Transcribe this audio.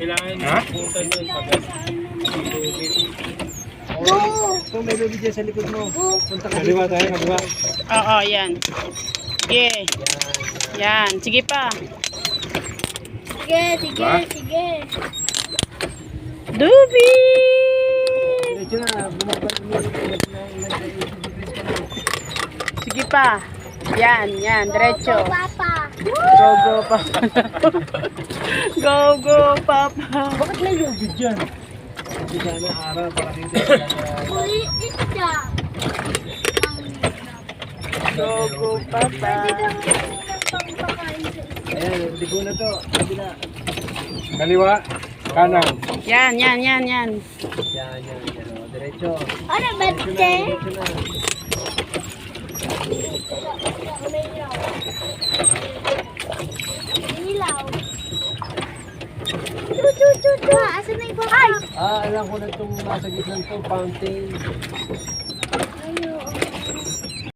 Kailangan Ha? punta doon. Go! Ito, may baby dyan sa likod mo. Punta ka Kaliwa tayo, kaliwa. Oo, yan. Sige. Yan. Sige pa. Sige, sige, Diba? sige. Dubi! Diretso na, bumabalik mo. Sige pa. Yan, yan. Diretso. Go, Papa. Go, go, papa. Go, go, papa. Bakit may lubid dyan? Hindi sana araw para dito. Uli, isa. Go, go, papa. Ayan, ligo na to. Kabila. Kaliwa, kanan. Yan, yan, yan, yan. Yan, yan, yan. O, diretso. Ano ba, Diretso na, te? diretso na. Ilaw. Chu. Asan na yung baka? Alam ko na itong nasa gitna to, fountain.